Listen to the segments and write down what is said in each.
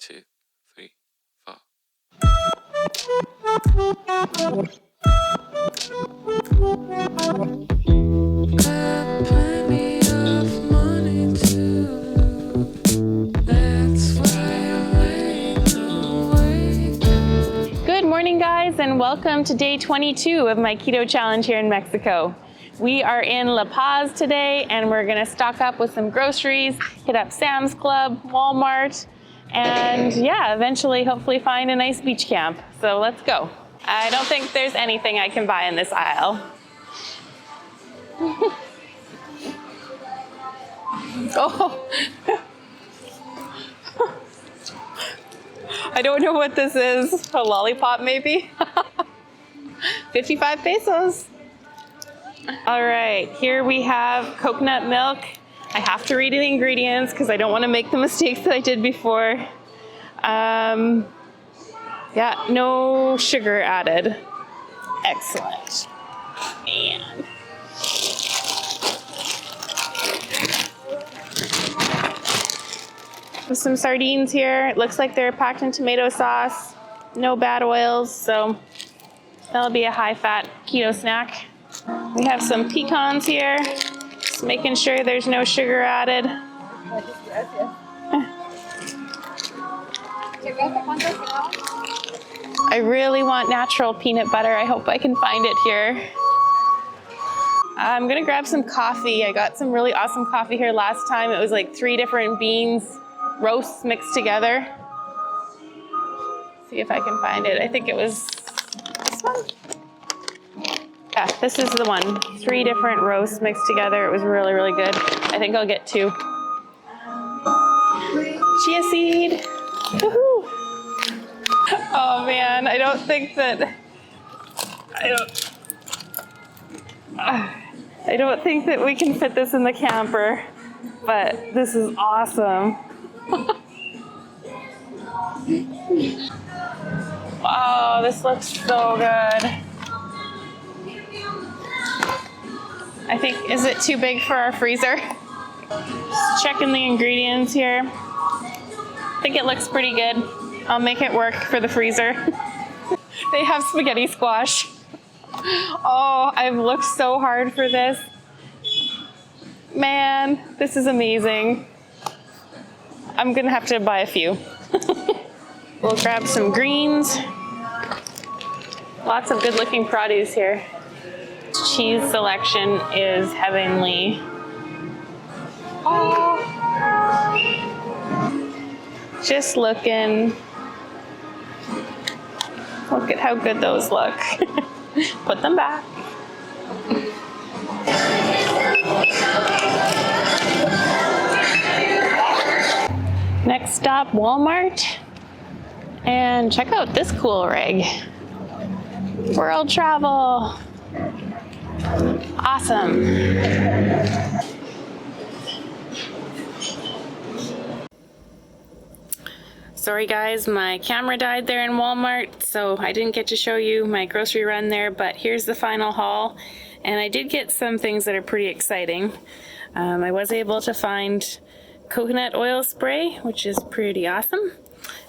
2, 3, 4. Got plenty of money to lose. That's why I'm laying awake. Good morning, guys, and welcome to day 22 of my keto challenge here in Mexico. We are in La Paz today, and we're gonna stock up with some groceries, hit up Sam's Club, Walmart, and yeah, eventually hopefully find a nice beach camp. So let's go. I don't think there's anything I can buy in this aisle. Oh, I don't know what this is. A lollipop maybe? 55 pesos. All right, here we have coconut milk. I have to read the ingredients because I don't want to make the mistakes that I did before. Yeah, no sugar added. Excellent. Man. With some sardines here. It looks like they're packed in tomato sauce. No bad oils, so that'll be a high-fat keto snack. We have some pecans here. Just making sure there's no sugar added. I really want natural peanut butter. I hope I can find it here. I'm gonna grab some coffee. I got some really awesome coffee here last time. It was like 3 different beans, roasts mixed together. See if I can find it. I think it was this one. Yeah, this is the one. 3 different roasts mixed together. It was really, really good. I think I'll get 2. Chia seed. Woohoo! Oh man, I don't think that we can fit this in the camper, but this is awesome. Wow, this looks so good. I think, is it too big for our freezer? Just checking the ingredients here. I think it looks pretty good. I'll make it work for the freezer. They have spaghetti squash. Oh, I've looked so hard for this. Man, this is amazing. I'm gonna have to buy a few. We'll grab some greens. Lots of good looking produce here. Cheese selection is heavenly. Oh, just looking. Look at how good those look. Put them back. Next stop, Walmart. And check out this cool rig. World travel. Awesome. Sorry guys, my camera died there in Walmart, so I didn't get to show you my grocery run there, but here's the final haul. And I did get some things that are pretty exciting. I was able to find coconut oil spray, which is pretty awesome,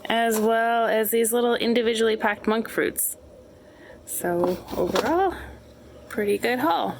as well as these little individually packed monk fruits. So overall, pretty good haul.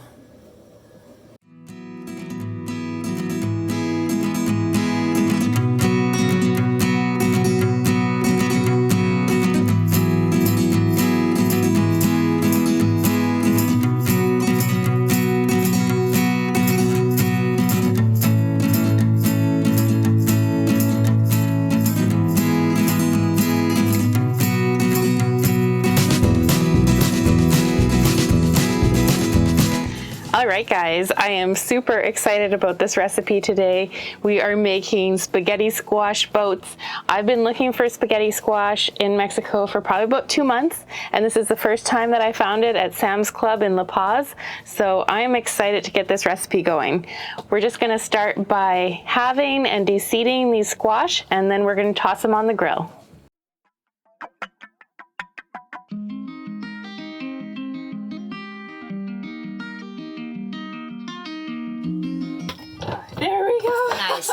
Alright guys, I am super excited about this recipe today. We are making spaghetti squash boats. I've been looking for spaghetti squash in Mexico for probably about 2 months, and this is the first time that I found it at Sam's Club in La Paz, so I am excited to get this recipe going. We're just going to start by halving and de-seeding these squash, and then we're going to toss them on the grill. There we go. Nice.